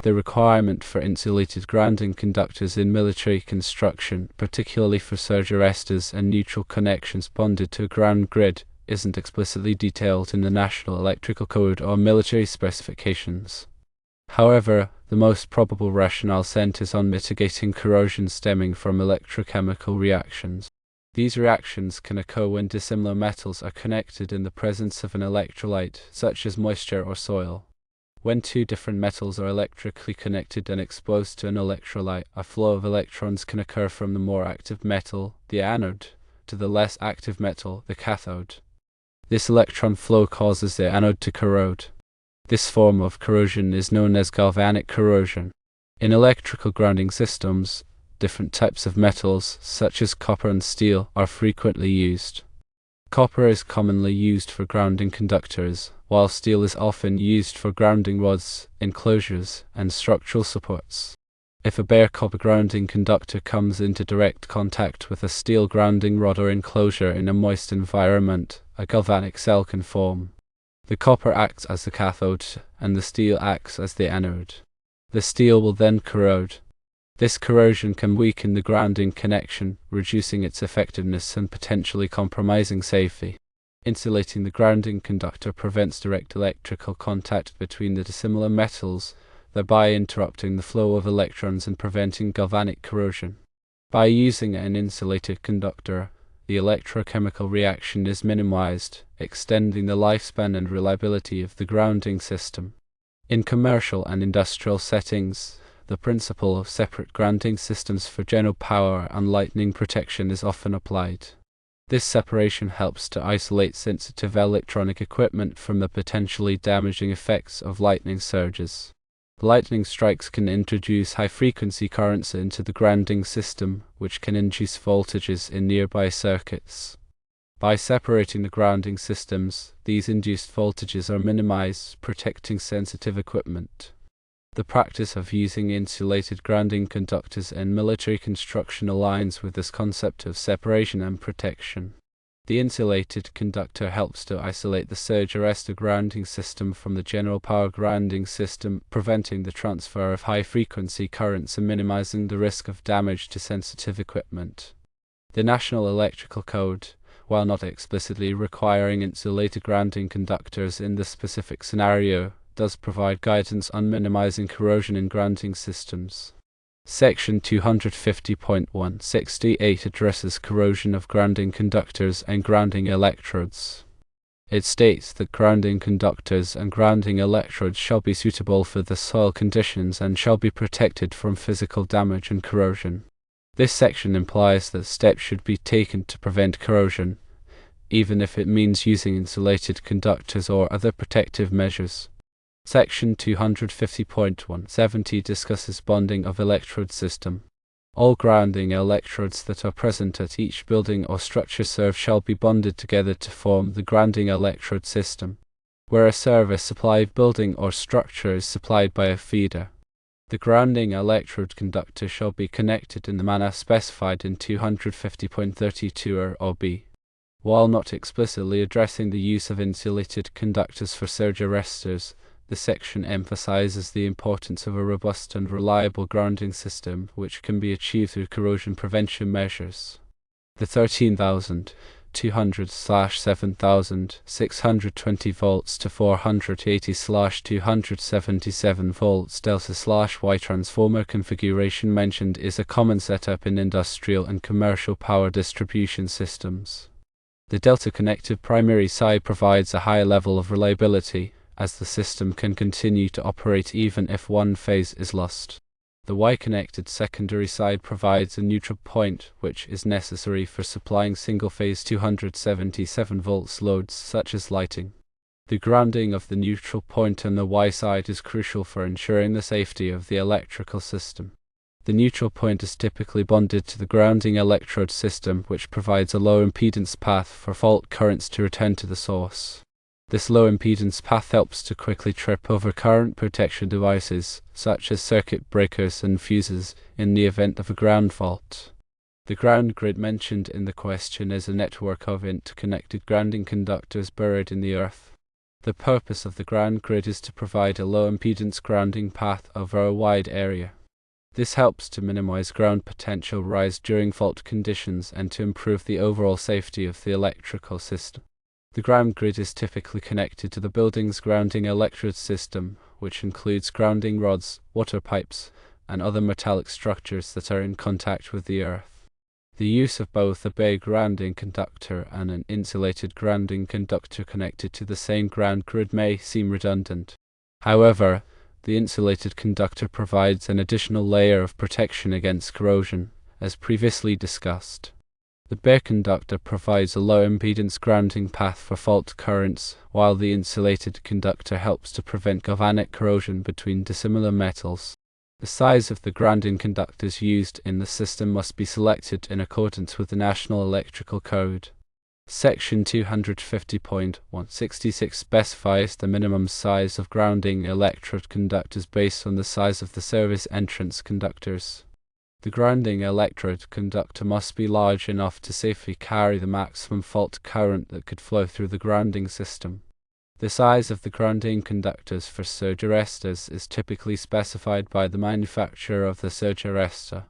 The requirement for insulated grounding conductors in military construction, particularly for surge arresters and neutral connections bonded to a ground grid, isn't explicitly detailed in the National Electrical Code or military specifications. However, the most probable rationale centers on mitigating corrosion stemming from electrochemical reactions. These reactions can occur when dissimilar metals are connected in the presence of an electrolyte, such as moisture or soil. When two different metals are electrically connected and exposed to an electrolyte, a flow of electrons can occur from the more active metal, the anode, to the less active metal, the cathode. This electron flow causes the anode to corrode. This form of corrosion is known as galvanic corrosion. In electrical grounding systems, different types of metals, such as copper and steel, are frequently used. Copper is commonly used for grounding conductors, while steel is often used for grounding rods, enclosures, and structural supports. If a bare copper grounding conductor comes into direct contact with a steel grounding rod or enclosure in a moist environment, a galvanic cell can form. The copper acts as the cathode, and the steel acts as the anode. The steel will then corrode. This corrosion can weaken the grounding connection, reducing its effectiveness and potentially compromising safety. Insulating the grounding conductor prevents direct electrical contact between the dissimilar metals, thereby interrupting the flow of electrons and preventing galvanic corrosion. By using an insulated conductor, the electrochemical reaction is minimized, extending the lifespan and reliability of the grounding system. In commercial and industrial settings, the principle of separate grounding systems for general power and lightning protection is often applied. This separation helps to isolate sensitive electronic equipment from the potentially damaging effects of lightning surges. Lightning strikes can introduce high-frequency currents into the grounding system, which can induce voltages in nearby circuits. By separating the grounding systems, these induced voltages are minimized, protecting sensitive equipment. The practice of using insulated grounding conductors in military construction aligns with this concept of separation and protection. The insulated conductor helps to isolate the surge arrestor grounding system from the general power grounding system, preventing the transfer of high-frequency currents and minimizing the risk of damage to sensitive equipment. The National Electrical Code, while not explicitly requiring insulated grounding conductors in this specific scenario, does provide guidance on minimizing corrosion in grounding systems. Section 250.168 addresses corrosion of grounding conductors and grounding electrodes. It states that grounding conductors and grounding electrodes shall be suitable for the soil conditions and shall be protected from physical damage and corrosion. This section implies that steps should be taken to prevent corrosion, even if it means using insulated conductors or other protective measures. Section 250.170 discusses bonding of electrode system. All grounding electrodes that are present at each building or structure served shall be bonded together to form the grounding electrode system. Where a service supplied building or structure is supplied by a feeder, the grounding electrode conductor shall be connected in the manner specified in 250.32 or B. While not explicitly addressing the use of insulated conductors for surge arresters, the section emphasizes the importance of a robust and reliable grounding system, which can be achieved through corrosion prevention measures. The 13,200/7620 volts to 480/277 volts delta/Y transformer configuration mentioned is a common setup in industrial and commercial power distribution systems. The delta-connected primary side provides a high level of reliability, as the system can continue to operate even if one phase is lost. The Y-connected secondary side provides a neutral point, which is necessary for supplying single-phase 277 volts loads such as lighting. The grounding of the neutral point on the Y side is crucial for ensuring the safety of the electrical system. The neutral point is typically bonded to the grounding electrode system, which provides a low impedance path for fault currents to return to the source. This low impedance path helps to quickly trip over current protection devices, such as circuit breakers and fuses, in the event of a ground fault. The ground grid mentioned in the question is a network of interconnected grounding conductors buried in the earth. The purpose of the ground grid is to provide a low-impedance grounding path over a wide area. This helps to minimize ground potential rise during fault conditions and to improve the overall safety of the electrical system. The ground grid is typically connected to the building's grounding electrode system, which includes grounding rods, water pipes, and other metallic structures that are in contact with the earth. The use of both a bare grounding conductor and an insulated grounding conductor connected to the same ground grid may seem redundant. However, the insulated conductor provides an additional layer of protection against corrosion, as previously discussed. The bare conductor provides a low-impedance grounding path for fault currents, while the insulated conductor helps to prevent galvanic corrosion between dissimilar metals. The size of the grounding conductors used in the system must be selected in accordance with the National Electrical Code. Section 250.166 specifies the minimum size of grounding electrode conductors based on the size of the service entrance conductors. The grounding electrode conductor must be large enough to safely carry the maximum fault current that could flow through the grounding system. The size of the grounding conductors for surge arresters is typically specified by the manufacturer of the surge arrestor.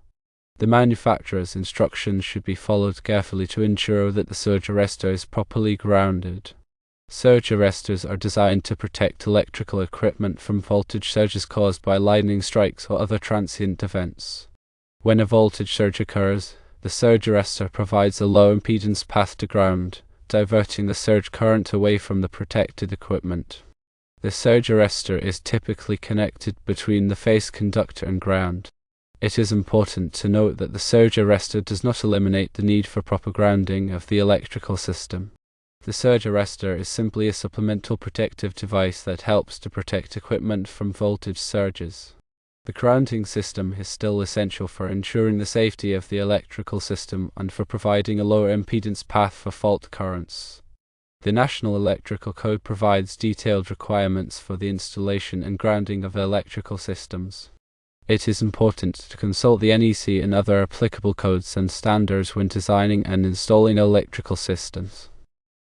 The manufacturer's instructions should be followed carefully to ensure that the surge arrestor is properly grounded. Surge arresters are designed to protect electrical equipment from voltage surges caused by lightning strikes or other transient events. When a voltage surge occurs, the surge arrestor provides a low impedance path to ground, diverting the surge current away from the protected equipment. The surge arrestor is typically connected between the face conductor and ground. It is important to note that the surge arrestor does not eliminate the need for proper grounding of the electrical system. The surge arrestor is simply a supplemental protective device that helps to protect equipment from voltage surges. The grounding system is still essential for ensuring the safety of the electrical system and for providing a lower impedance path for fault currents. The National Electrical Code provides detailed requirements for the installation and grounding of electrical systems. It is important to consult the NEC and other applicable codes and standards when designing and installing electrical systems.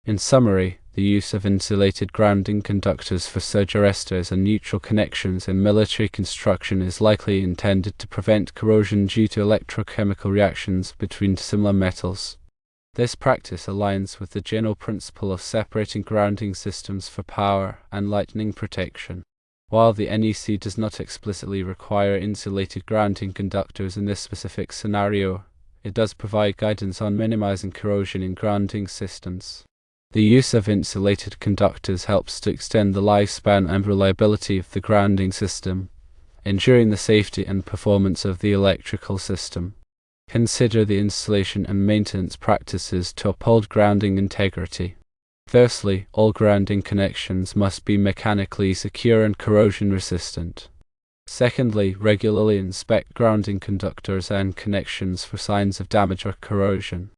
In summary, the use of insulated grounding conductors for surge arresters and neutral connections in military construction is likely intended to prevent corrosion due to electrochemical reactions between dissimilar metals. This practice aligns with the general principle of separating grounding systems for power and lightning protection. While the NEC does not explicitly require insulated grounding conductors in this specific scenario, it does provide guidance on minimizing corrosion in grounding systems. The use of insulated conductors helps to extend the lifespan and reliability of the grounding system, ensuring the safety and performance of the electrical system. Consider the installation and maintenance practices to uphold grounding integrity. Firstly, all grounding connections must be mechanically secure and corrosion resistant. Secondly, regularly inspect grounding conductors and connections for signs of damage or corrosion.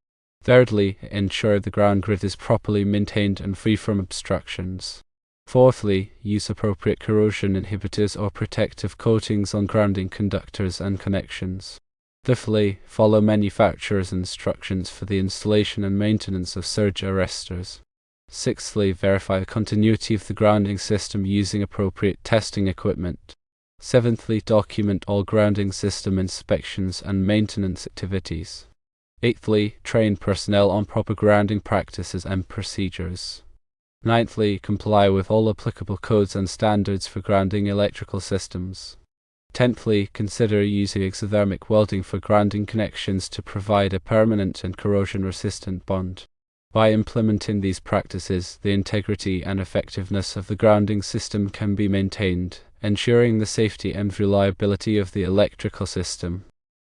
Thirdly, ensure the ground grid is properly maintained and free from obstructions. Fourthly, use appropriate corrosion inhibitors or protective coatings on grounding conductors and connections. Fifthly, follow manufacturer's instructions for the installation and maintenance of surge arresters. Sixthly, verify the continuity of the grounding system using appropriate testing equipment. Seventhly, document all grounding system inspections and maintenance activities. Eighthly, train personnel on proper grounding practices and procedures. Ninthly, comply with all applicable codes and standards for grounding electrical systems. Tenthly, consider using exothermic welding for grounding connections to provide a permanent and corrosion-resistant bond. By implementing these practices, the integrity and effectiveness of the grounding system can be maintained, ensuring the safety and reliability of the electrical system.